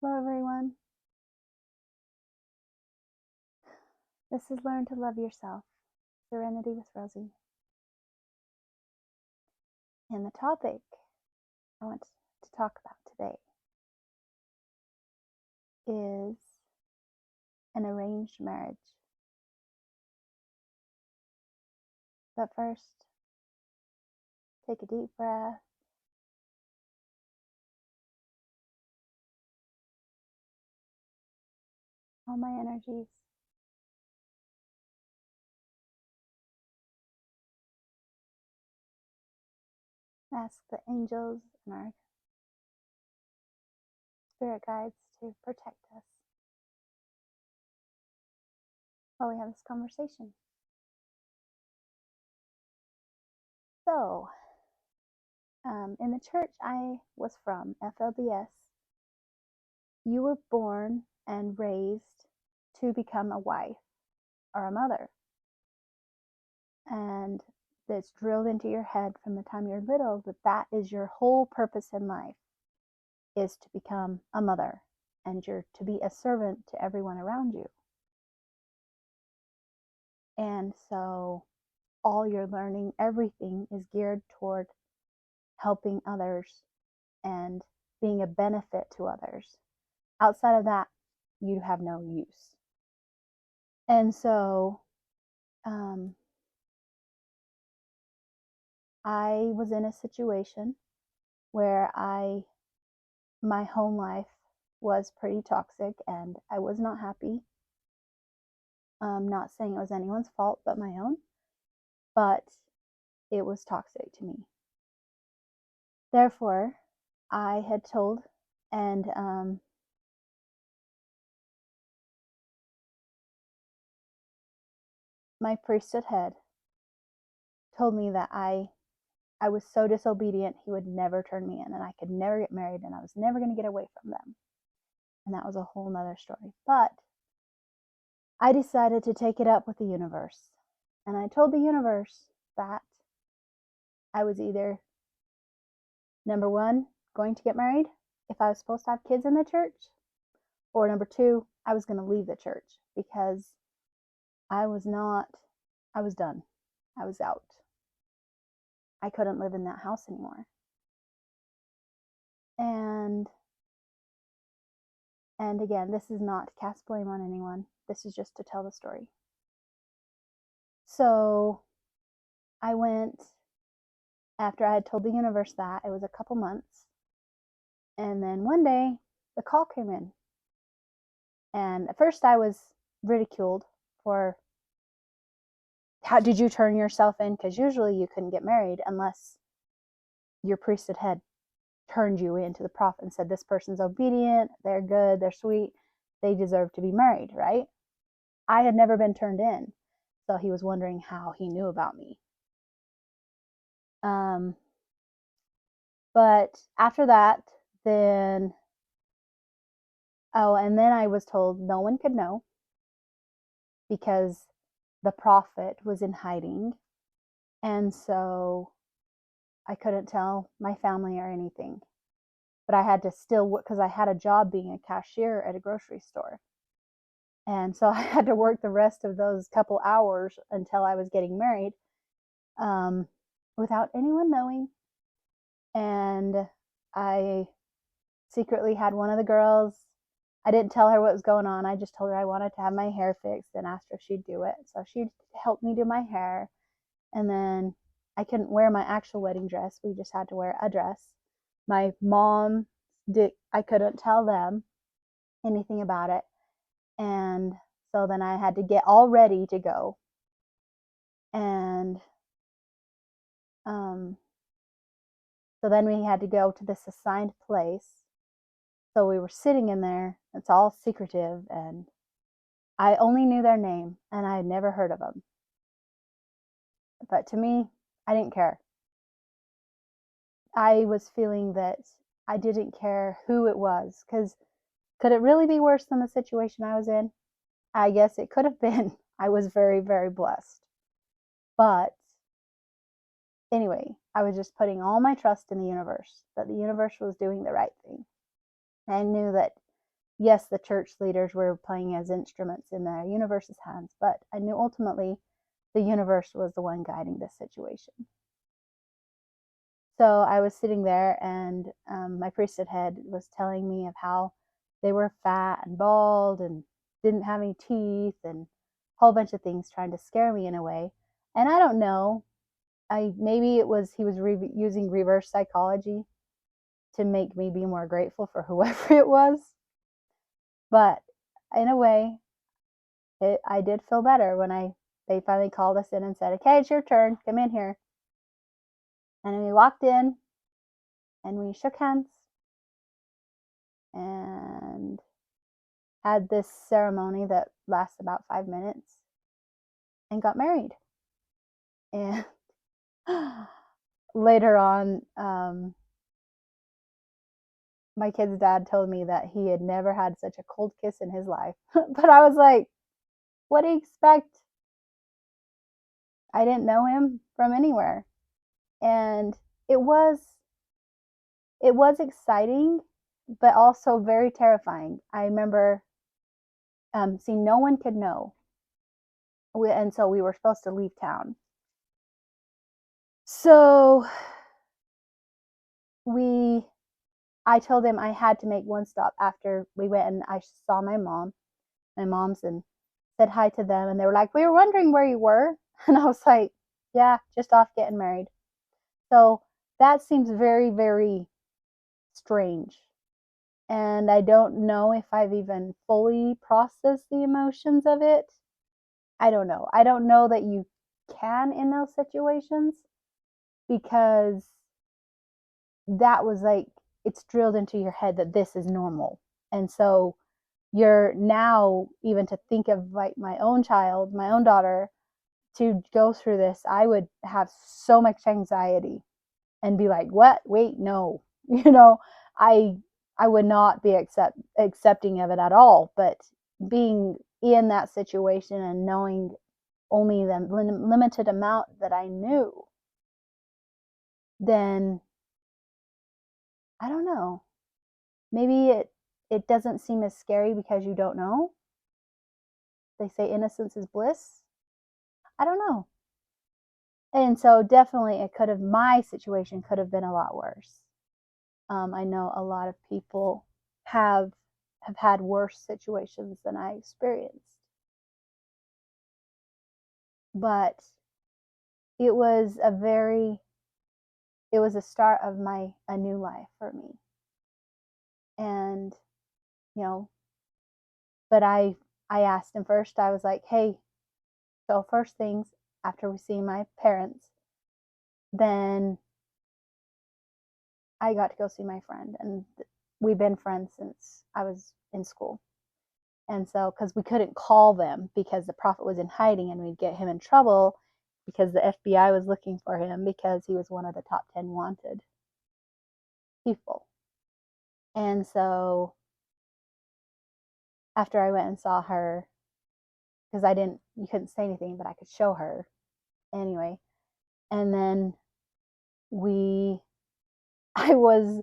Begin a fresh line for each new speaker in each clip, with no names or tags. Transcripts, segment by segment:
Hello, everyone. This is Learn to Love Yourself, Serenity with Rosie. And the topic I want to talk about today is an arranged marriage. But first, take a deep breath. All my energies. Ask the angels and our spirit guides to protect us while we have this conversation. So, in the church I was from, FLDS, you were born and raised to become a wife or a mother. And it's drilled into your head from the time you're little that is your whole purpose in life, is to become a mother, and you're to be a servant to everyone around you. And so all your learning, everything is geared toward helping others and being a benefit to others. Outside of that, you have no use. And so I was in a situation where my home life was pretty toxic and I was not happy. I'm not saying it was anyone's fault but my own, but it was toxic to me. Therefore, I had told, and my priesthood head told me that I was so disobedient he would never turn me in and I could never get married and I was never going to get away from them. And that was a whole nother story. But I decided to take it up with the universe. And I told the universe that I was either, number one, going to get married if I was supposed to have kids in the church, or number two, I was going to leave the church because I was done. I was out. I couldn't live in that house anymore. And again, this is not to cast blame on anyone. This is just to tell the story. So I went, after I had told the universe that, it was a couple months. And then one day, the call came in. And at first I was ridiculed for, how did you turn yourself in? Because usually you couldn't get married unless your priesthood had turned you into the prophet and said, this person's obedient, they're good, they're sweet, they deserve to be married, right? I had never been turned in. So he was wondering how he knew about me. But after that, then, and then I was told no one could know because the prophet was in hiding. And so I couldn't tell my family or anything. But I had to still work because I had a job being a cashier at a grocery store. And so I had to work the rest of those couple hours until I was getting married without anyone knowing. And I secretly had one of the girls, I didn't tell her what was going on. I just told her I wanted to have my hair fixed and asked her if she'd do it. So she helped me do my hair. And then I couldn't wear my actual wedding dress. We just had to wear a dress. My mom I couldn't tell them anything about it. And so then I had to get all ready to go. And so then we had to go to this assigned place. So we were sitting in there. It's all secretive, and I only knew their name, and I had never heard of them. But to me, I didn't care. I was feeling that I didn't care who it was, because could it really be worse than the situation I was in? I guess it could have been. I was very, very blessed. But anyway, I was just putting all my trust in the universe, that the universe was doing the right thing. I knew that yes, the church leaders were playing as instruments in the universe's hands, but I knew ultimately the universe was the one guiding this situation. So I was sitting there, and my priesthood head was telling me of how they were fat and bald and didn't have any teeth and a whole bunch of things, trying to scare me in a way. And I don't know, maybe it was he was using reverse psychology to make me be more grateful for whoever it was. But in a way, I did feel better when they finally called us in and said, "Okay, it's your turn. Come in here." And we walked in and we shook hands and had this ceremony that lasts about 5 minutes and got married. And later on, my kid's dad told me that he had never had such a cold kiss in his life. But I was like, what do you expect? I didn't know him from anywhere. And it was it was exciting, but also very terrifying. I remember seeing no one could know. And so we were supposed to leave town. So I told him I had to make one stop after we went, and I saw my mom's, and said hi to them. And they were like, "We were wondering where you were." And I was like, "Yeah, just off getting married." So that seems very, very strange. And I don't know if I've even fully processed the emotions of it. I don't know. I don't know that you can in those situations, because that was like, it's drilled into your head that this is normal. And so you're now, even to think of like my own child, my own daughter, to go through this, I would have so much anxiety and be like, what? Wait, no. I I would not be accepting of it at all. But being in that situation and knowing only the limited amount that I knew, then I don't know. Maybe it doesn't seem as scary because you don't know. They say innocence is bliss. I don't know. And so definitely my situation could have been a lot worse. I know a lot of people have had worse situations than I experienced. But it was it was a start of a new life for me. And, you know, but I asked him first. I was like, "Hey, so first things, after we see my parents, then I got to go see my friend." And we've been friends since I was in school. And so, because we couldn't call them because the prophet was in hiding and we'd get him in trouble because the FBI was looking for him because he was one of the top 10 wanted people. And so, after I went and saw her, because you couldn't say anything, but I could show her anyway. And then we, I was,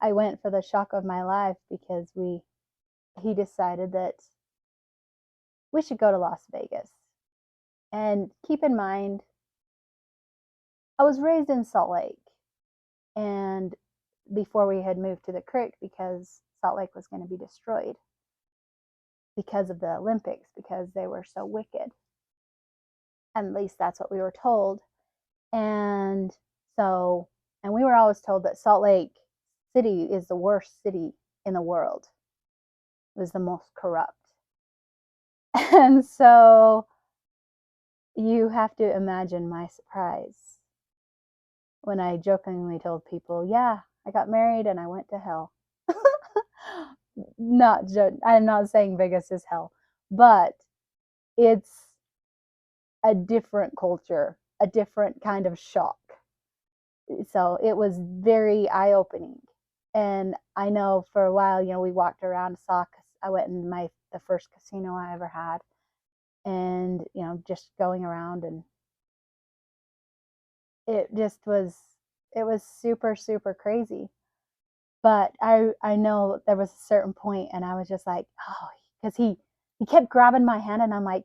I went for the shock of my life because he decided that we should go to Las Vegas. And keep in mind, I was raised in Salt Lake, and before we had moved to the creek because Salt Lake was going to be destroyed because of the Olympics, because they were so wicked. At least that's what we were told. And so, and we were always told that Salt Lake City is the worst city in the world. It was the most corrupt. And so you have to imagine my surprise when I jokingly told people, "Yeah, I got married and I went to hell." I'm not saying Vegas is hell, but it's a different culture, a different kind of shock. So it was very eye opening. And I know for a while, we walked around, I went in the first casino I ever had, and, just going around, and it just was, it was super, super crazy. But I know there was a certain point and I was just like, oh, because he kept grabbing my hand and I'm like,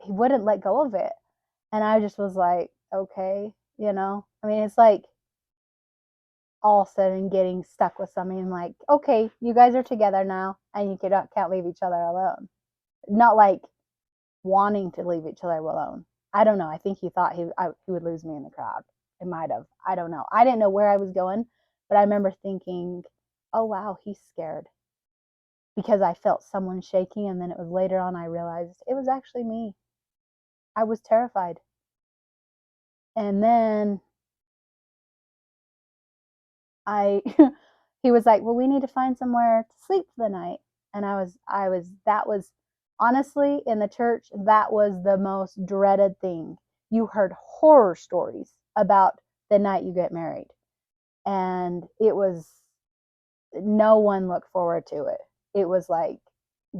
he wouldn't let go of it. And I just was like, okay, you know? I mean, it's like all of a sudden getting stuck with something like, okay, you guys are together now and you can't leave each other alone. Not like wanting to leave each other alone. I don't know. I think he thought he would lose me in the crowd. It might have. I don't know. I didn't know where I was going, but I remember thinking, oh, wow, he's scared because I felt someone shaking. And then it was later on I realized it was actually me. I was terrified. And then I, he was like, well, we need to find somewhere to sleep for the night. And that was honestly in the church, that was the most dreaded thing. You heard horror stories about the night you get married. And it was, no one looked forward to it. It was like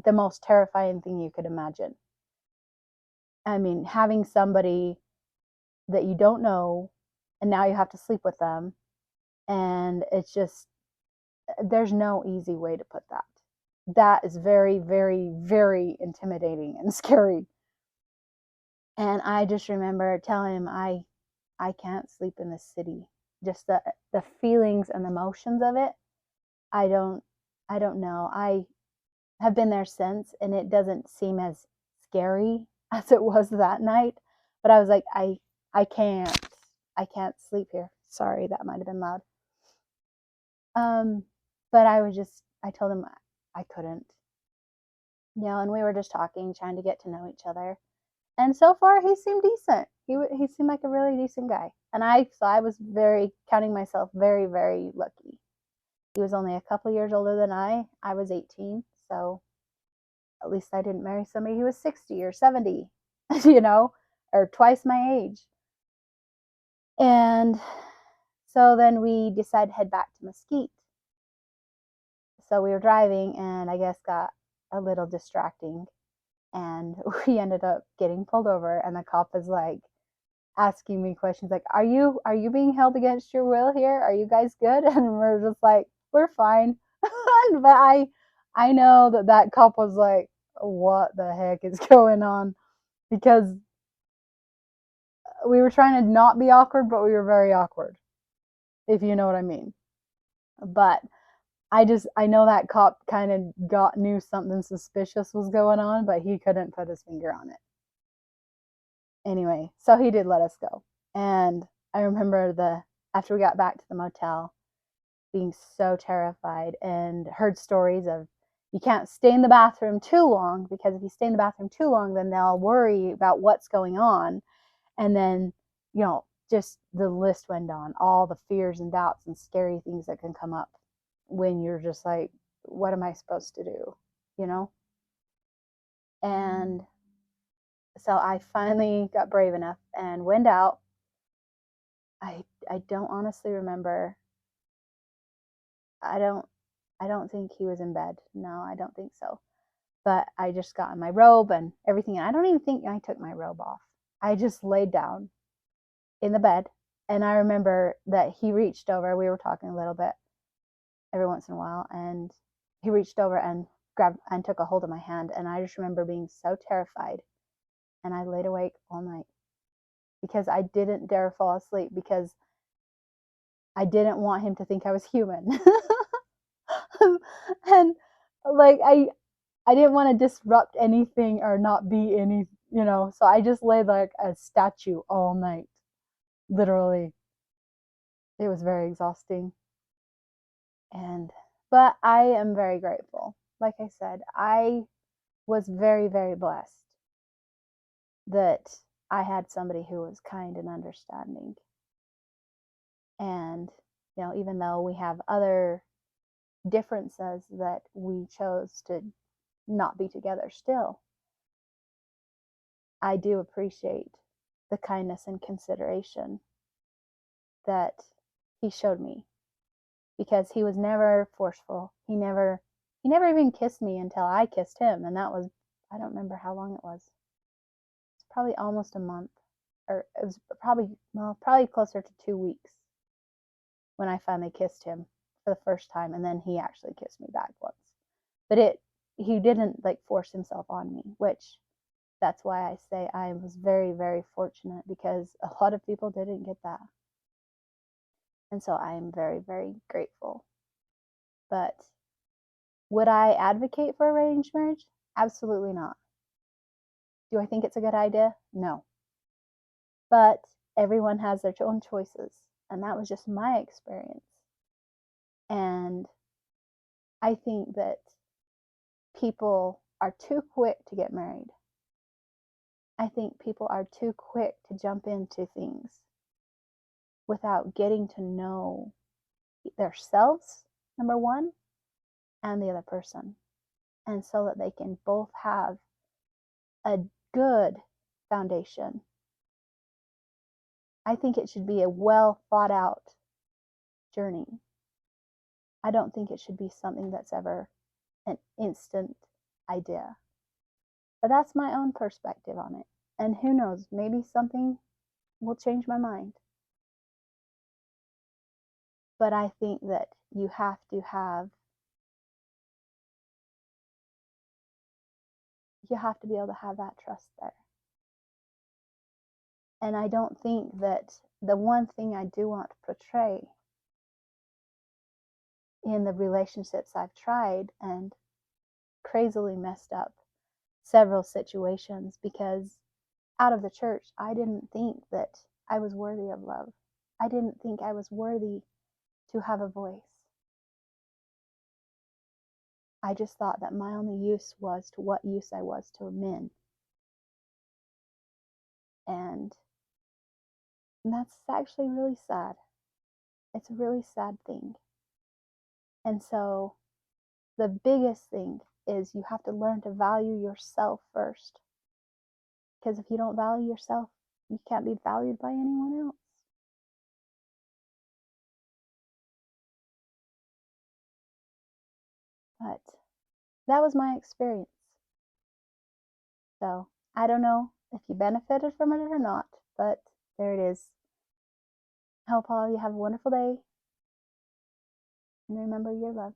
the most terrifying thing you could imagine. I mean, having somebody that you don't know and now you have to sleep with them. And it's just, there's no easy way to put that. That is very, very, very intimidating and scary. And I just remember telling him, I can't sleep in this city. Just the feelings and the emotions of it. I don't I don't know. I have been there since and it doesn't seem as scary as it was that night. But I was like, I can't I can't sleep here. Sorry, that might have been loud. Um, but I told him I couldn't. You know, and we were just talking, trying to get to know each other. And so far, he seemed decent. He seemed like a really decent guy. And I was very counting myself very, very lucky. He was only a couple years older than I. I was 18, so at least I didn't marry somebody who was 60 or 70, you know, or twice my age. And so then we decided to head back to Mesquite. So we were driving, and I guess got a little distracting, and we ended up getting pulled over. And the cop is like asking me questions like, are you being held against your will here? Are you guys good? And we're just like, we're fine. But I know that cop was like, what the heck is going on? Because we were trying to not be awkward, but we were very awkward, if you know what I mean. But I know that cop kind of knew something suspicious was going on, but he couldn't put his finger on it. Anyway, so he did let us go. And I remember after we got back to the motel, being so terrified and heard stories of you can't stay in the bathroom too long because if you stay in the bathroom too long, then they'll worry about what's going on. And then, you know, just the list went on, all the fears and doubts and scary things that can come up when you're just like, what am I supposed to do? You know? And so I finally got brave enough and went out. I don't honestly remember. I don't I don't think he was in bed. No, I don't think so. But I just got in my robe and everything. And I don't even think I took my robe off. I just laid down in the bed. And I remember that he reached over. We were talking a little bit every once in a while. And he reached over and grabbed and took a hold of my hand. And I just remember being so terrified. And I laid awake all night because I didn't dare fall asleep because I didn't want him to think I was human. And like I didn't want to disrupt anything or not be any, you know, so I just laid like a statue all night. Literally. It was very exhausting. And but I am very grateful. Like I said, I was very, very blessed that I had somebody who was kind and understanding. And, you know, even though we have other differences that we chose to not be together still, I do appreciate the kindness and consideration that he showed me because he was never forceful. He never even kissed me until I kissed him, and that was, I don't remember how long it was. It's probably almost a month, or it was probably closer to 2 weeks when I finally kissed him for the first time, and then he actually kissed me back once. But he didn't like force himself on me, which that's why I say I was very, very fortunate, because a lot of people didn't get that. And so I am very, very grateful. But would I advocate for arranged marriage? Absolutely not. Do I think it's a good idea? No. But everyone has their own choices, and that was just my experience. And I think that people are too quick to get married. I think people are too quick to jump into things without getting to know themselves, number one, and the other person. And so that they can both have a good foundation. I think it should be a well thought out journey. I don't think it should be something that's ever an instant idea. But that's my own perspective on it. And who knows, maybe something will change my mind. But I think that you have to be able to have that trust there. And I don't think that the one thing I do want to portray in the relationships I've tried and crazily messed up several situations, because out of the church, I didn't think that I was worthy of love. I didn't think I was worthy to have a voice. I just thought that my only use was to what use I was to men. And that's actually really sad. It's a really sad thing. And so the biggest thing is you have to learn to value yourself first. Because if you don't value yourself, you can't be valued by anyone else. But that was my experience. So I don't know if you benefited from it or not, but there it is. I hope all of you have a wonderful day. And remember, you're loved.